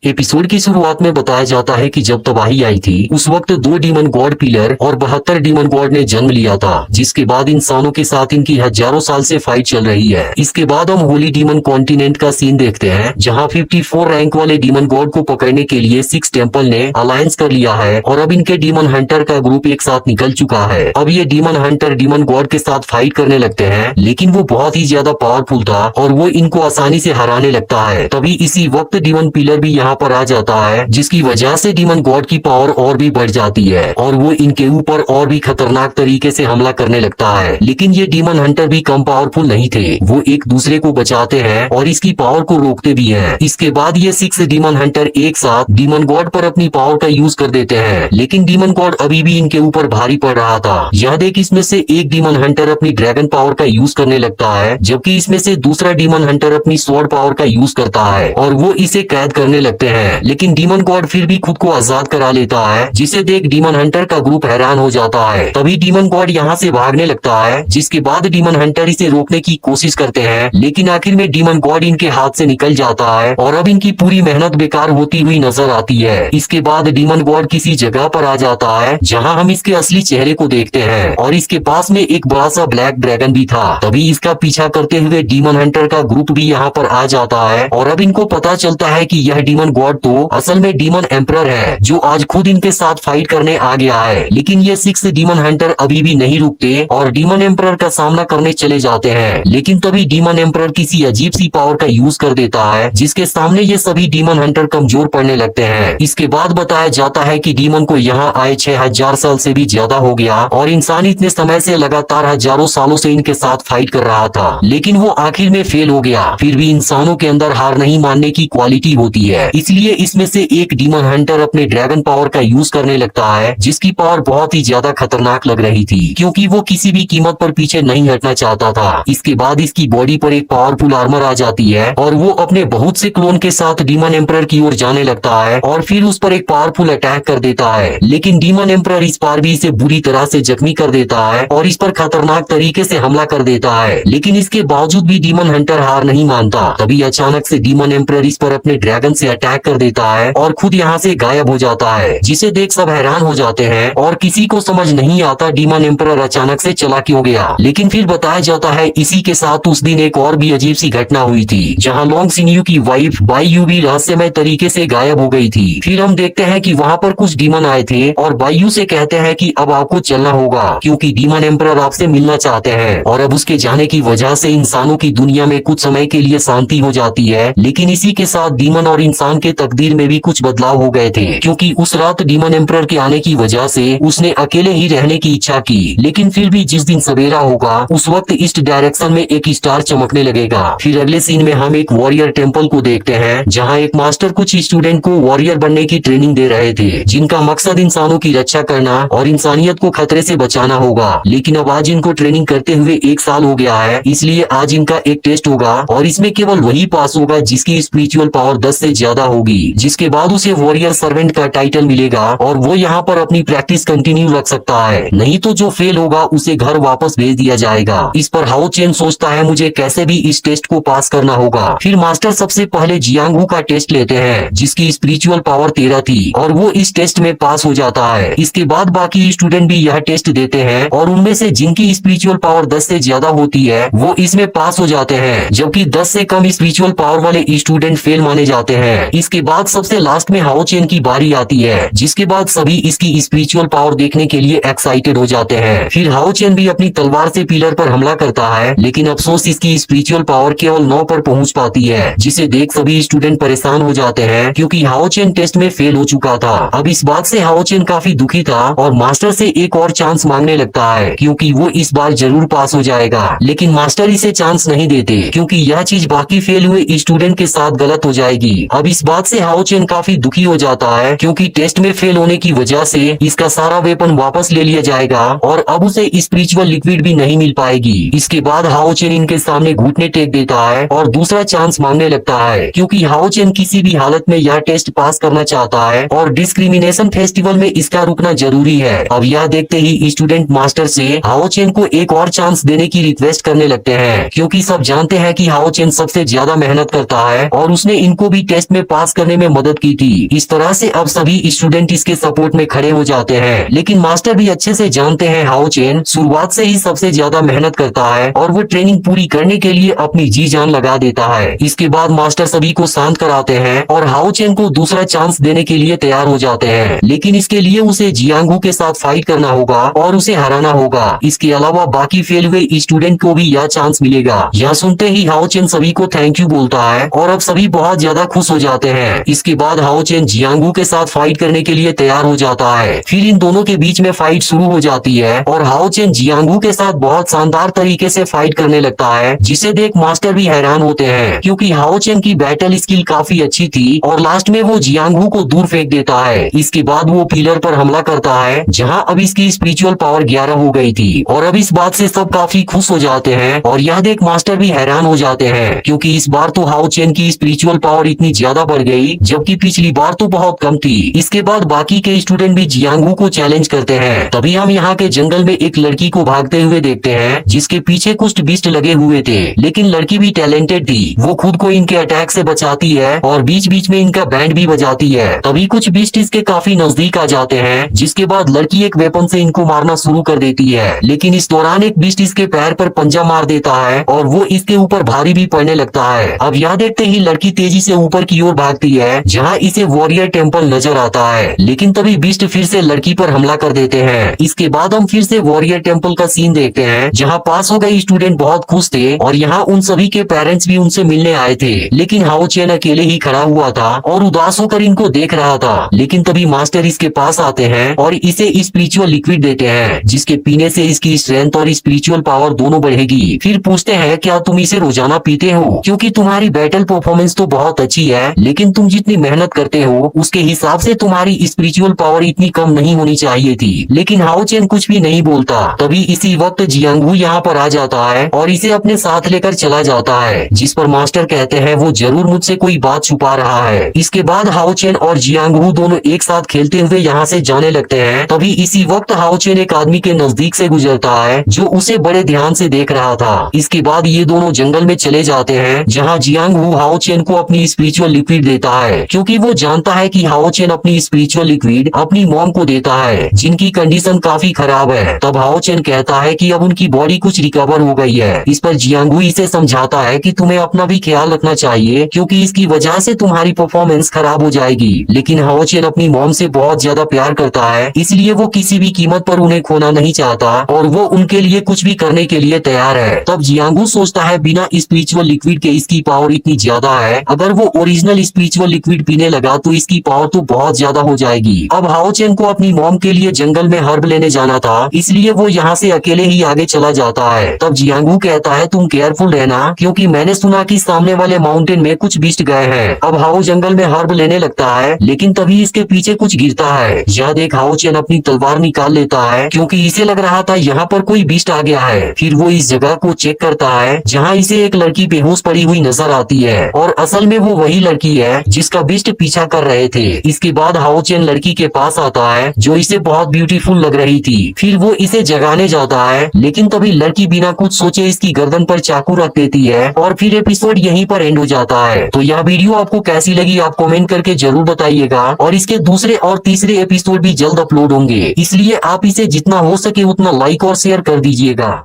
Episode की शुरुआत में बताया जाता है कि जब तबाही आई थी उस वक्त 2 डीमन गॉड पिलर और 72 डीमन गॉड ने जन्म लिया था, जिसके बाद इंसानों के साथ इनकी हजारों साल से फाइट चल रही है। इसके बाद हम होली डीमन कॉन्टिनेंट का सीन देखते हैं, जहां 54 रैंक वाले डीमन गॉड को पकड़ने के लिए 6 टेम्पल ने अलायंस कर लिया है और अब इनके डीमन हंटर का ग्रुप एक साथ निकल चुका है। अब ये डीमन हंटर डीमन गॉड के साथ फाइट करने लगते हैं, लेकिन वो बहुत ही ज्यादा पावरफुल था और वो इनको आसानी से हराने लगता है। तभी इसी वक्त डीमन पिलर भी यहाँ पर आ जाता है, जिसकी वजह से डीमन गॉड की पावर और भी बढ़ जाती है और वो इनके ऊपर और भी खतरनाक तरीके से हमला करने लगता है। लेकिन ये डीमन हंटर भी कम पावरफुल नहीं थे, वो एक दूसरे को बचाते हैं और इसकी पावर को रोकते भी हैं। इसके बाद ये 6 डीमन हंटर एक साथ डीमन गॉड पर अपनी पावर का यूज कर देते हैं, लेकिन डीमन गॉड अभी भी इनके ऊपर भारी पड़ रहा था। यह देख इसमें से एक डीमन हंटर अपनी ड्रैगन पावर का यूज करने लगता है, जबकि इसमें से दूसरा डीमन हंटर अपनी स्वॉर्ड पावर का यूज करता है और वो इसे कैद करने लगते हैं। लेकिन डीमन गॉड फिर भी खुद को आजाद करा लेता है, जिसे देख डीमन हंटर का ग्रुप हैरान हो जाता है। तभी डीमन गॉड यहाँ से भागने लगता है, जिसके बाद डीमन हंटर इसे रोकने की कोशिश करते हैं, लेकिन आखिर में डीमन गॉड इनके हाथ से निकल जाता है और अब इनकी पूरी मेहनत बेकार होती हुई नजर आती है। इसके बाद डीमन गॉड किसी जगह पर आ जाता है, जहाँ हम इसके असली चेहरे को देखते हैं और इसके पास में एक बड़ा सा ब्लैक ड्रैगन भी था। तभी इसका पीछा करते हुए डीमन हंटर का ग्रुप भी यहाँ पर आ जाता है और अब इनको पता चलता है कि यह डीमन गॉड तो असल में डीमन एम्परर है, जो आज खुद इनके साथ फाइट करने आ गया है। लेकिन ये 6 डीमन हंटर अभी भी नहीं रुकते और डीमन एम्परर का सामना करने चले जाते हैं। लेकिन तभी डीमन एम्परर किसी अजीब सी पावर का यूज कर देता है, जिसके सामने ये सभी डीमन हंटर कमजोर पड़ने लगते हैं। इसके बाद बताया जाता है कि डीमन को यहाँ आए 6000 साल से भी ज्यादा हो गया और इंसान इतने समय से लगातार हजारों सालों से इनके साथ फाइट कर रहा था, लेकिन वो आखिर में फेल हो गया। फिर भी इंसानों के अंदर हार नहीं मानने की क्वालिटी होती है, इसलिए इसमें से एक डीमन हंटर अपने ड्रैगन पावर का यूज करने लगता है, जिसकी पावर बहुत ही ज्यादा खतरनाक लग रही थी, क्योंकि वो किसी भी कीमत पर पीछे नहीं हटना चाहता था। इसके बाद इसकी बॉडी पर एक पावरफुल आर्मर आ जाती है और वो अपने बहुत से क्लोन के साथ डीमन एम्परर की ओर जाने लगता है और फिर उस पर एक पावरफुल अटैक कर देता है। लेकिन डीमन एम्परर इस बार भी इसे बुरी तरह से जख्मी कर देता है और इस पर खतरनाक तरीके से हमला कर देता है, लेकिन इसके बावजूद भी डीमन हंटर हार नहीं मानता। तभी अचानक से डीमन एम्परर इस पर अपने ड्रैगन से अटैक कर देता है और खुद यहाँ से गायब हो जाता है, जिसे देख सब हैरान हो जाते हैं और किसी को समझ नहीं आता डीमन एम्परर अचानक से चला क्यों गया। लेकिन फिर बताया जाता है इसी के साथ उस दिन एक और भी अजीब सी घटना हुई थी, जहाँ लॉन्ग सिन्यू की वाइफ बाईयू भी रहस्यमय तरीके से गायब हो गई थी। फिर हम देखते हैं कि वहाँ पर कुछ डीमन आए थे और बाईयू से कहते हैं कि अब आपको चलना होगा, क्योंकि डीमन एम्परर आपसे मिलना चाहते हैं। और अब उसके जाने की वजह से इंसानों की दुनिया में कुछ समय के लिए शांति हो जाती है, लेकिन इसी के साथ डीमन और इंसान के तकदीर में भी कुछ बदलाव हो गए थे, क्योंकि उस रात डीमन एम्परर के आने की वजह से उसने अकेले ही रहने की इच्छा की। लेकिन फिर भी जिस दिन सवेरा होगा उस वक्त ईस्ट डायरेक्शन में एक स्टार चमकने लगेगा। फिर अगले सीन में हम एक वॉरियर टेम्पल को देखते हैं, जहाँ एक मास्टर कुछ स्टूडेंट को वॉरियर बनने की ट्रेनिंग दे रहे थे, जिनका मकसद इंसानों की रक्षा करना और इंसानियत को खतरे से बचाना होगा। लेकिन अब आज इनको ट्रेनिंग करते हुए 1 साल हो गया है, इसलिए आज इनका एक टेस्ट होगा और इसमें केवल वही पास होगा जिसकी स्पिरिचुअल पावर 10 से ज्यादा होगी, जिसके बाद उसे वॉरियर सर्वेंट का टाइटल मिलेगा और वो यहाँ पर अपनी प्रैक्टिस कंटिन्यू रख सकता है। नहीं तो जो फेल होगा उसे घर वापस भेज दिया जाएगा। इस पर हाओ चेन सोचता है मुझे कैसे भी इस टेस्ट को पास करना होगा। फिर मास्टर सबसे पहले जियांगहू का टेस्ट लेते हैं, जिसकी स्पिरिचुअल पावर 13 थी और वो इस टेस्ट में पास हो जाता है। इसके बाद बाकी स्टूडेंट भी यह टेस्ट देते हैं और उनमें से जिनकी स्पिरिचुअल पावर 10 से ज्यादा होती है वो इसमें पास हो जाते हैं, जबकि 10 से कम स्पिरिचुअल पावर वाले स्टूडेंट फेल माने जाते हैं। इसके बाद सबसे लास्ट में हाओ चेन की बारी आती है, जिसके बाद सभी इसकी स्पिरिचुअल पावर देखने के लिए एक्साइटेड हो जाते हैं। फिर हाओ चेन भी अपनी तलवार से पिलर पर हमला करता है, लेकिन अफसोस इसकी स्पिरिचुअल पावर केवल 9 पर पहुंच पाती है, जिसे देख सभी स्टूडेंट परेशान हो जाते हैं, क्योंकि हाओ चेन टेस्ट में फेल हो चुका था। अब इस बात से हाओ चेन काफी दुखी था और मास्टर से एक और चांस मांगने लगता है, क्योंकि वो इस बार जरूर पास हो जाएगा। लेकिन मास्टर इसे चांस नहीं देते, क्योंकि यह चीज बाकी फेल हुए स्टूडेंट के साथ गलत हो जाएगी। अब इस बात से हाओ चेन काफी दुखी हो जाता है, क्योंकि टेस्ट में फेल होने की वजह से इसका सारा वेपन वापस ले लिया जाएगा और अब उसे स्पिरिचुअल लिक्विड भी नहीं मिल पाएगी। इसके बाद हाओ चेन इनके सामने घुटने टेक देता है और दूसरा चांस मांगने लगता है, क्योंकि हाओ चेन किसी भी हालत में यह टेस्ट पास करना चाहता है और डिस्क्रिमिनेशन फेस्टिवल में इसका रुकना जरूरी है। अब यह देखते ही स्टूडेंट मास्टर से हाओ चेन को एक और चांस देने की रिक्वेस्ट करने लगते हैं, क्योंकि सब जानते हैं कि हाओ चेन सबसे ज्यादा मेहनत करता है और उसने इनको भी टेस्ट में पास करने में मदद की थी। इस तरह से अब सभी स्टूडेंट इसके सपोर्ट में खड़े हो जाते हैं। लेकिन मास्टर भी अच्छे से जानते हैं हाओ चेन शुरुआत से ही सबसे ज्यादा मेहनत करता है और वो ट्रेनिंग पूरी करने के लिए अपनी जी जान लगा देता है। इसके बाद मास्टर सभी को शांत कराते हैं और हाओ चेन को दूसरा चांस देने के लिए तैयार हो जाते हैं। लेकिन इसके लिए उसे जियांगू के साथ फाइट करना होगा और उसे हराना होगा। इसके अलावा बाकी फेल हुए स्टूडेंट को भी यह चांस मिलेगा। यह सुनते ही हाओ चेन सभी को थैंक यू बोलता है और अब सभी बहुत ज्यादा खुश हो जाते हैं। इसके बाद हाओ चेन जियांगू के साथ फाइट करने के लिए तैयार हो जाता है। फिर इन दोनों के बीच में फाइट शुरू हो जाती है और हाओ चेन जियांगू के साथ बहुत शानदार तरीके से फाइट करने लगता है, जिसे देख मास्टर भी हैरान होते हैं क्योंकि हाओ चेन की बैटल स्किल काफी अच्छी थी और लास्ट में वो जियांगू को दूर फेंक देता है। इसके बाद वो पिलर पर हमला करता है जहां अब इसकी स्पिरिचुअल पावर 11 हो गई थी और अब इस बात से सब काफी खुश हो जाते हैं और यह देख मास्टर भी हैरान हो जाते हैं क्योंकि इस बार तो हाओ चेन की स्पिरिचुअल पावर इतनी ज्यादा बढ़ गई जबकि पिछली बार तो बहुत कम थी। इसके बाद बाकी के स्टूडेंट भी जियांगू को चैलेंज करते हैं। तभी हम यहाँ के जंगल में एक लड़की को भागते हुए देखते हैं जिसके पीछे कुछ बीस्ट लगे हुए थे, लेकिन लड़की भी टैलेंटेड थी। वो खुद को इनके अटैक से बचाती है और बीच बीच में इनका बैंड भी बजाती है। तभी कुछ बीस्ट इसके काफी नजदीक आ जाते हैं, जिसके बाद लड़की एक वेपन से इनको मारना शुरू कर देती है। लेकिन इस दौरान एक बीस्ट इसके पैर पर पंजा मार देता है और वो इसके ऊपर भारी भी पड़ने लगता है। अब यह देखते ही लड़की तेजी से ऊपर की ओर भागती है जहाँ इसे वॉरियर टेम्पल नजर आता है। लेकिन तभी बीस्ट फिर से लड़की पर हमला कर देते हैं। इसके बाद हम फिर से वॉरियर टेम्पल का सीन देखते हैं जहाँ पास हो गए स्टूडेंट बहुत खुश थे और यहाँ उन सभी के पेरेंट्स भी उनसे मिलने आए थे। लेकिन हाओ चेन अकेले ही खड़ा हुआ था और उदास होकर इनको देख रहा था। लेकिन तभी मास्टर इसके पास आते हैं और इसे स्पिरिचुअल लिक्विड देते हैं जिसके पीने से इसकी स्ट्रेंथ और स्पिरिचुअल पावर दोनों बढ़ेगी। फिर पूछते हैं क्या तुम इसे रोजाना पीते हो, क्योंकि तुम्हारी बैटल परफॉर्मेंस तो बहुत अच्छी है लेकिन तुम जितनी मेहनत करते हो उसके हिसाब से तुम्हारी स्पिरिचुअल पावर इतनी कम नहीं होनी चाहिए थी। लेकिन हाओ चेन कुछ भी नहीं बोलता। तभी इसी वक्त जियांगू यहाँ पर आ जाता है और इसे अपने साथ लेकर चला जाता है, जिस पर मास्टर कहते हैं वो जरूर मुझसे कोई बात छुपा रहा है। इसके बाद हाओ चेन और जियांगू दोनों एक साथ खेलते हुए यहाँ से जाने लगते हैं। तभी इसी वक्त हाओ चेन एक आदमी के नजदीक से गुजरता है जो उसे बड़े ध्यान से देख रहा था। इसके बाद ये दोनों जंगल में चले जाते हैं जहाँ जियांगू हाओ चेन को अपनी स्पिरिचुअल लिक्विड देता है क्योंकि वो जानता है कि हाओ चेन अपनी स्पिरिचुअल लिक्विड अपनी मॉम को देता है जिनकी कंडीशन काफी खराब है। तब हाओ चेन कहता है कि अब उनकी बॉडी कुछ रिकवर हो गई है। इस पर जियांगू इसे समझाता है कि तुम्हें अपना भी ख्याल रखना चाहिए क्योंकि इसकी वजह से तुम्हारी परफॉर्मेंस खराब हो जाएगी। लेकिन हाओ चेन अपनी मॉम से बहुत ज्यादा प्यार करता है, इसलिए वो किसी भी कीमत पर उन्हें खोना नहीं चाहता और वो उनके लिए कुछ भी करने के लिए तैयार है। तब जियांगू सोचता है बिना स्पिरिचुअल लिक्विड के इसकी पावर इतनी ज्यादा है, अगर वो ओरिजिनल स्पिरिचुअल लिक्विड पीने लगा तो इसकी पावर तो बहुत ज्यादा हो जाएगी। अब हाओ चेन को अपनी मॉम के लिए जंगल में हर्ब लेने जाना था, इसलिए वो यहाँ से अकेले ही आगे चला जाता है। तब जियांगू कहता है तुम केयरफुल रहना क्योंकि मैंने सुना कि सामने वाले माउंटेन में कुछ बीस्ट गए हैं। अब हाओ जंगल में हर्ब लेने लगता है लेकिन तभी इसके पीछे कुछ गिरता है। यह देख हाओ चेन अपनी तलवार निकाल लेता है क्योंकि इसे लग रहा था यहाँ पर कोई बीस्ट आ गया है। फिर वो इस जगह को चेक करता है जहाँ इसे एक लड़की बेहोश पड़ी हुई नजर आती है और असल में वो वही लड़की है जिसका बीस्ट पीछा कर रहे थे। इसके बाद हाओ चेन लड़की के पास आता है जो इसे बहुत ब्यूटीफुल लग रही थी। फिर वो इसे जगाने जाता है लेकिन तभी लड़की बिना कुछ सोचे इसकी गर्दन पर चाकू रख देती है और फिर एपिसोड यहीं पर एंड हो जाता है। तो यह वीडियो आपको कैसी लगी आप कमेंट करके जरूर बताइएगा और इसके दूसरे और तीसरे एपिसोड भी जल्द अपलोड होंगे, इसलिए आप इसे जितना हो सके उतना लाइक और शेयर कर दीजिएगा।